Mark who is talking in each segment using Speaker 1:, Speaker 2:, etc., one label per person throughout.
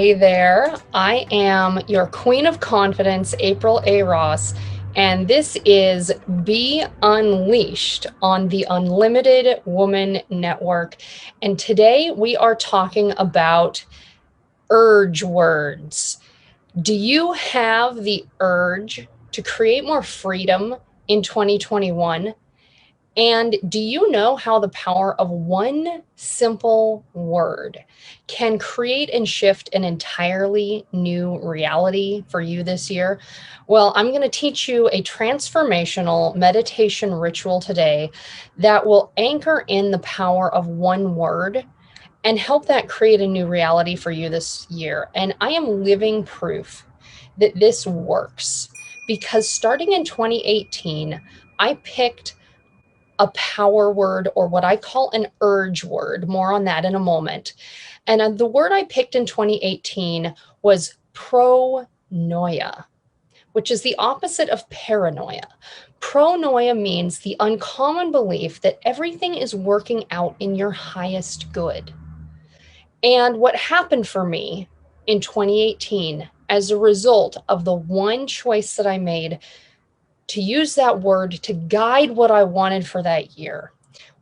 Speaker 1: Hey there, I am your Queen of Confidence, April A. Ross, and this is Be Unleashed on the Unlimited Woman Network. And today we are talking about urge words. Do you have the urge to create more freedom in 2021? And do you know how the power of one simple word can create and shift an entirely new reality for you this year? Well, I'm going to teach you a transformational meditation ritual today that will anchor in the power of one word and help that create a new reality for you this year. And I am living proof that this works because starting in 2018, I picked a power word, or what I call an urge word. More on that in a moment. And the word I picked in 2018 was pronoia, which is the opposite of paranoia. Pronoia means the uncommon belief that everything is working out in your highest good. And what happened for me in 2018 as a result of the one choice that I made to use that word to guide what I wanted for that year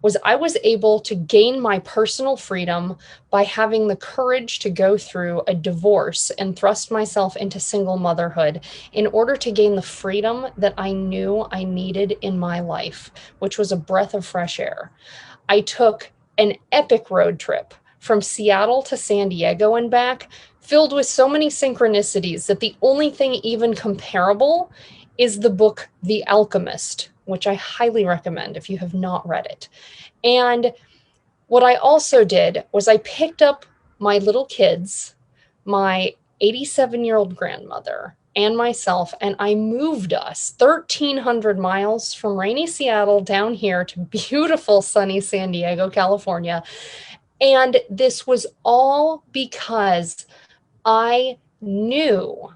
Speaker 1: was I was able to gain my personal freedom by having the courage to go through a divorce and thrust myself into single motherhood in order to gain the freedom that I knew I needed in my life, which was a breath of fresh air. I took an epic road trip from Seattle to San Diego and back, filled with so many synchronicities that the only thing even comparable is the book The Alchemist, which I highly recommend if you have not read it. And what I also did was I picked up my little kids, my 87-year-old grandmother, and myself, and I moved us 1,300 miles from rainy Seattle down here to beautiful sunny San Diego, California. And this was all because I knew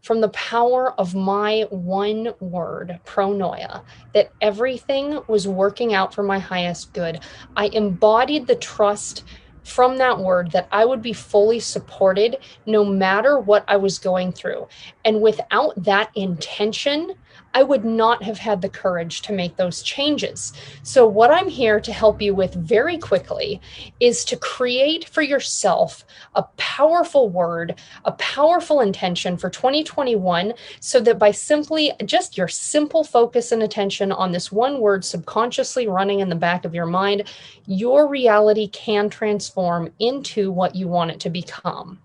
Speaker 1: from the power of my one word, pronoia, that everything was working out for my highest good. I embodied the trust from that word that I would be fully supported no matter what I was going through. And without that intention, I would not have had the courage to make those changes. So what I'm here to help you with very quickly is to create for yourself a powerful word, a powerful intention for 2021, so that by simply just your simple focus and attention on this one word subconsciously running in the back of your mind, your reality can transform into what you want it to become.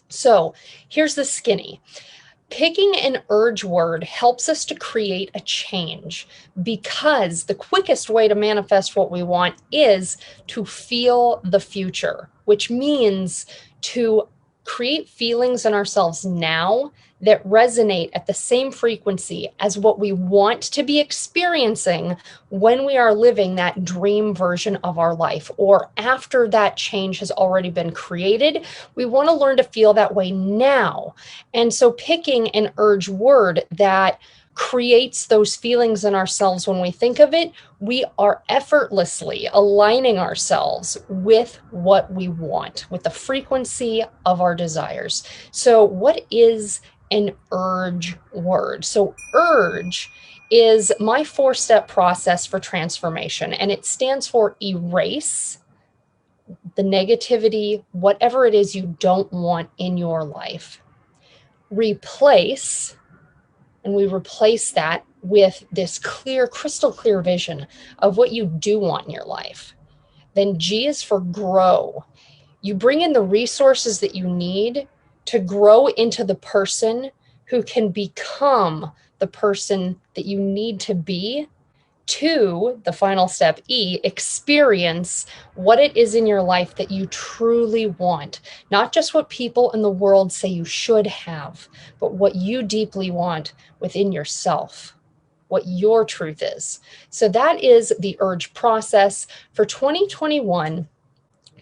Speaker 1: So here's the skinny. Picking an urge word helps us to create a change because the quickest way to manifest what we want is to feel the future, which means to create feelings in ourselves now that resonate at the same frequency as what we want to be experiencing when we are living that dream version of our life, or after that change has already been created. We want to learn to feel that way now. And so picking an urge word that creates those feelings in ourselves when we think of it, we are effortlessly aligning ourselves with what we want, with the frequency of our desires. So what is an urge word? So urge is my 4-step process for transformation, and it stands for erase the negativity, whatever it is you don't want in your life. Replace, and we replace that with this clear, crystal clear vision of what you do want in your life. Then G is for grow. You bring in the resources that you need to grow into the person who can become the person that you need to be. 2, the final step, E, experience what it is in your life that you truly want. Not just what people in the world say you should have, but what you deeply want within yourself, what your truth is. So that is the urge process. For 2021,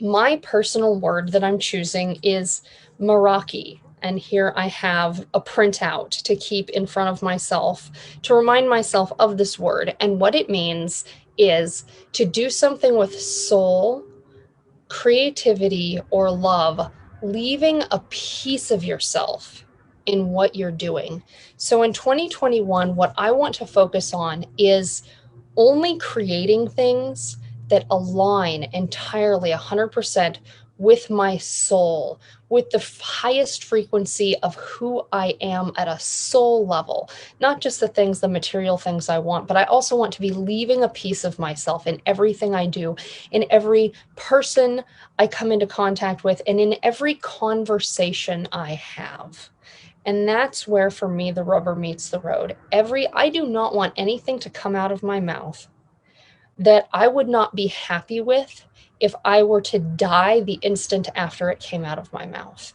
Speaker 1: my personal word that I'm choosing is Meraki. And here I have a printout to keep in front of myself to remind myself of this word. And what it means is to do something with soul, creativity, or love leaving a piece of yourself in what you're doing. So in 2021, what I want to focus on is only creating things that align entirely 100% with my soul, with the highest frequency of who I am at a soul level, not just the things, the material things I want, but I also want to be leaving a piece of myself in everything I do, in every person I come into contact with, and in every conversation I have. And that's where, for me, the rubber meets the road. I do not want anything to come out of my mouth that I would not be happy with if I were to die the instant after it came out of my mouth.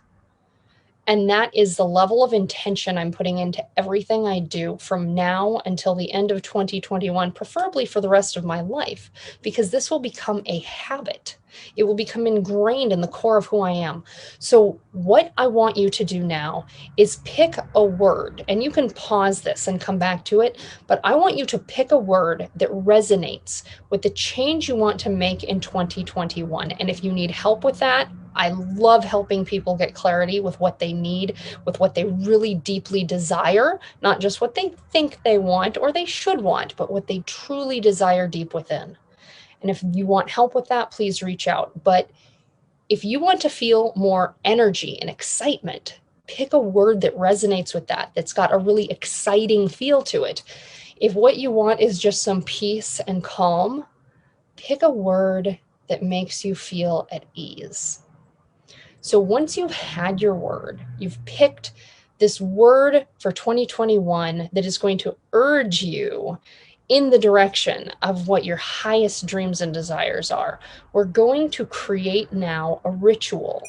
Speaker 1: And that is the level of intention I'm putting into everything I do from now until the end of 2021, preferably for the rest of my life, because this will become a habit. It will become ingrained in the core of who I am. So what I want you to do now is pick a word, and you can pause this and come back to it, but I want you to pick a word that resonates with the change you want to make in 2021. And if you need help with that, I love helping people get clarity with what they need, with what they really deeply desire, not just what they think they want or they should want, but what they truly desire deep within. And if you want help with that, please reach out. But if you want to feel more energy and excitement, pick a word that resonates with that, that's got a really exciting feel to it. If what you want is just some peace and calm, pick a word that makes you feel at ease. So once you've had your word, you've picked this word for 2021 that is going to urge you in the direction of what your highest dreams and desires are, we're going to create now a ritual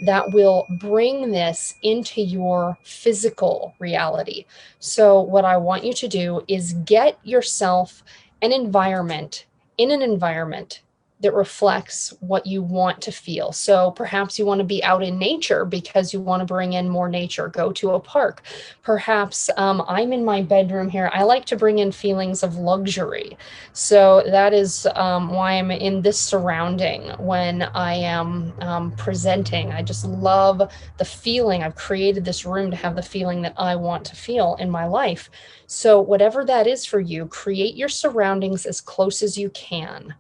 Speaker 1: that will bring this into your physical reality. So what I want you to do is get yourself an environment, in an environment that reflects what you want to feel. So perhaps you want to be out in nature because you want to bring in more nature, go to a park. Perhaps I'm in my bedroom here. I like to bring in feelings of luxury. So that is why I'm in this surrounding when I am presenting. I just love the feeling. I've created this room to have the feeling that I want to feel in my life. So whatever that is for you, create your surroundings as close as you can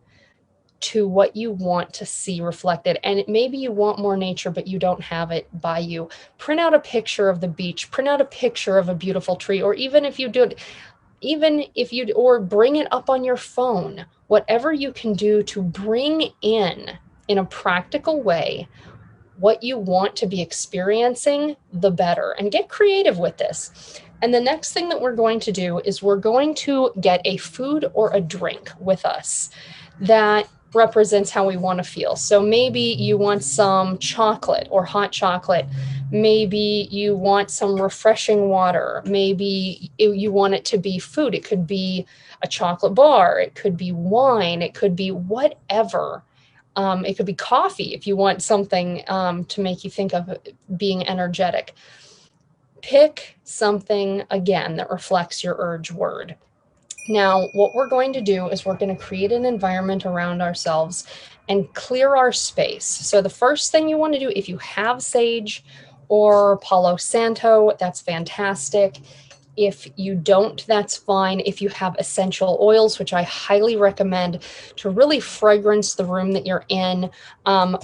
Speaker 1: to what you want to see reflected. And maybe you want more nature, but you don't have it by you. Print out a picture of the beach, print out a picture of a beautiful tree, or even if you or bring it up on your phone, whatever you can do to bring in a practical way, what you want to be experiencing, the better. And get creative with this. And the next thing that we're going to do is we're going to get a food or a drink with us that represents how we want to feel. So maybe you want some chocolate or hot chocolate. Maybe you want some refreshing water. Maybe you want it to be food. It could be a chocolate bar. It could be wine. It could be whatever. It could be coffee if you want something to make you think of being energetic. Pick something, again, that reflects your ERGE word. Now, what we're going to do is we're going to create an environment around ourselves and clear our space. So the first thing you want to do, if you have sage or Palo Santo, that's fantastic. If you don't, that's fine. If you have essential oils, which I highly recommend to really fragrance the room that you're in,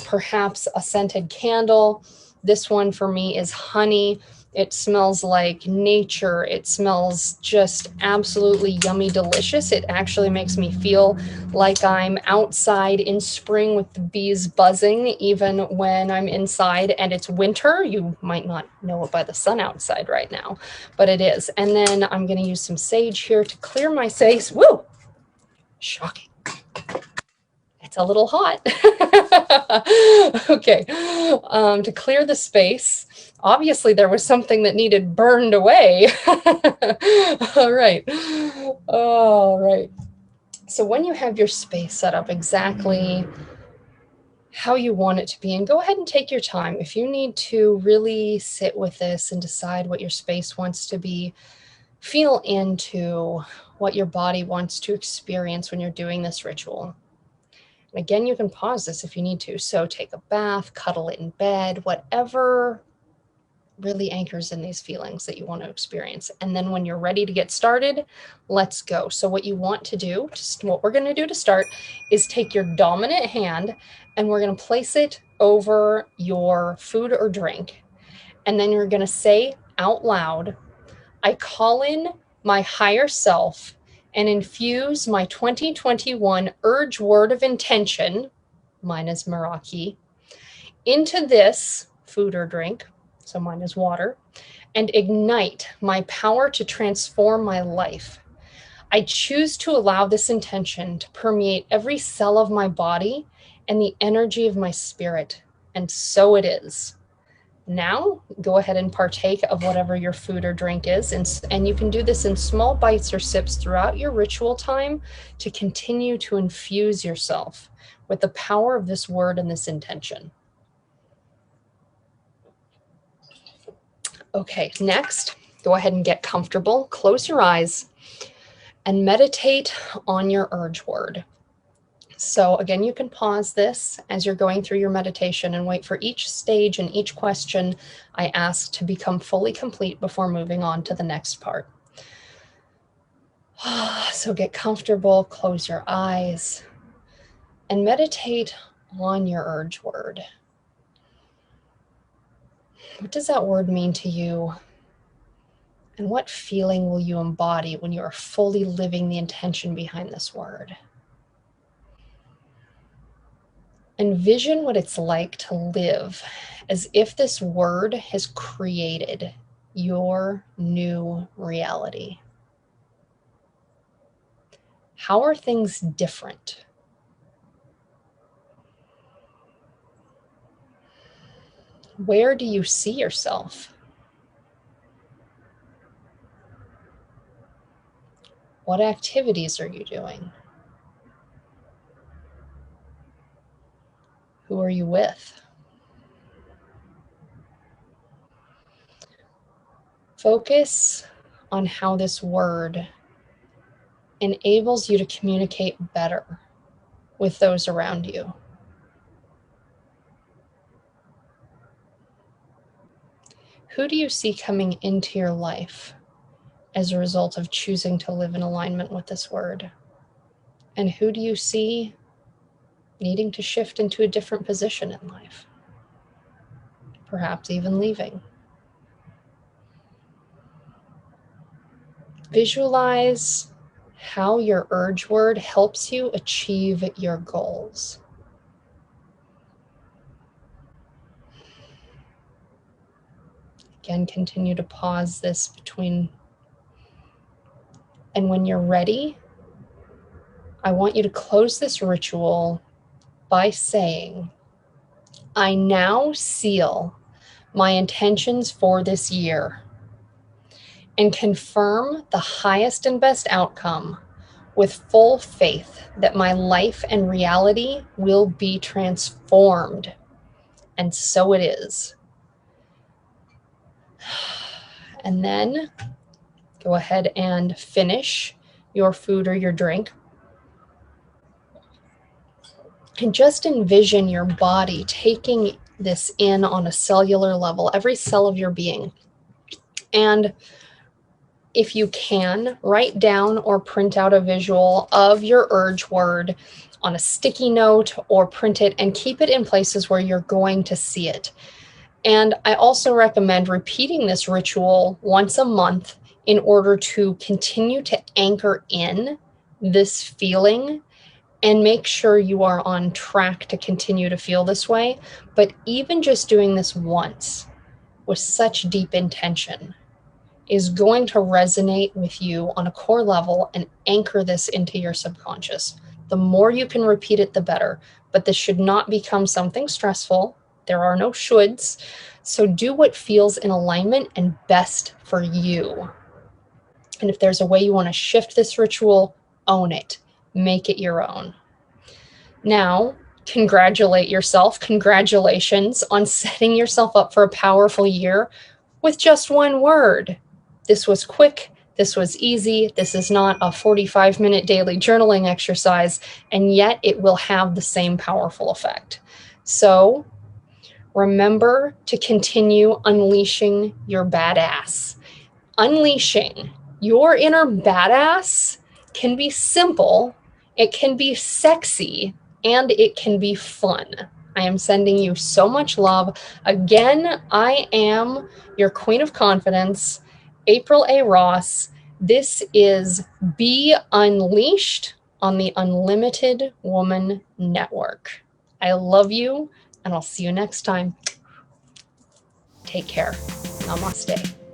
Speaker 1: perhaps a scented candle. This one for me is honey. It smells like nature. It smells just absolutely yummy, delicious. It actually makes me feel like I'm outside in spring with the bees buzzing, even when I'm inside and it's winter. You might not know it by the sun outside right now, but it is. And then I'm going to use some sage here to clear my space. Woo! Shocking. It's a little hot. Okay. To clear the space. Obviously, there was something that needed burned away. All right. All right. So when you have your space set up exactly how you want it to be, and go ahead and take your time. If you need to really sit with this and decide what your space wants to be, feel into what your body wants to experience when you're doing this ritual. Again, you can pause this if you need to. So take a bath, cuddle it in bed, whatever really anchors in these feelings that you want to experience. And then when you're ready to get started, let's go. So what you want to do, what we're going to do to start is take your dominant hand and we're going to place it over your food or drink. And then you're going to say out loud, I call in my higher self and infuse my 2021 ERGE word of intention, mine is Meraki, into this food or drink, so mine is water, and ignite my power to transform my life. I choose to allow this intention to permeate every cell of my body and the energy of my spirit, and so it is. Now, go ahead and partake of whatever your food or drink is, and you can do this in small bites or sips throughout your ritual time to continue to infuse yourself with the power of this word and this intention. Okay, next, go ahead and get comfortable, close your eyes, and meditate on your ERGE word. So again, you can pause this as you're going through your meditation and wait for each stage and each question I ask to become fully complete before moving on to the next part. So get comfortable, close your eyes, and meditate on your ERGE word. What does that word mean to you? And what feeling will you embody when you are fully living the intention behind this word? Envision what it's like to live as if this word has created your new reality. How are things different? Where do you see yourself? What activities are you doing? Who are you with? Focus on how this word enables you to communicate better with those around you. Who do you see coming into your life as a result of choosing to live in alignment with this word? And who do you see needing to shift into a different position in life? Perhaps even leaving. Visualize how your ERGE word helps you achieve your goals. Again, continue to pause this between. And when you're ready, I want you to close this ritual by saying, I now seal my intentions for this year and confirm the highest and best outcome with full faith that my life and reality will be transformed. And so it is. And then go ahead and finish your food or your drink. And just envision your body taking this in on a cellular level, every cell of your being. And if you can, write down or print out a visual of your ERGE word on a sticky note or print it and keep it in places where you're going to see it. And I also recommend repeating this ritual once a month in order to continue to anchor in this feeling and make sure you are on track to continue to feel this way. But even just doing this once with such deep intention is going to resonate with you on a core level and anchor this into your subconscious. The more you can repeat it, the better. But this should not become something stressful. There are no shoulds. So do what feels in alignment and best for you. And if there's a way you want to shift this ritual, own it. Make it your own. Now, congratulate yourself. Congratulations on setting yourself up for a powerful year with just one word. This was quick, This was easy. This is not a 45-minute daily journaling exercise, and yet it will have the same powerful effect. So remember to continue unleashing your badass. Unleashing your inner badass can be simple, it can be sexy, and it can be fun. I am sending you so much love. Again, I am your Queen of Confidence, April A. Ross. This is Be Unleashed on the Unlimited Woman Network. I love you, and I'll see you next time. Take care. Namaste.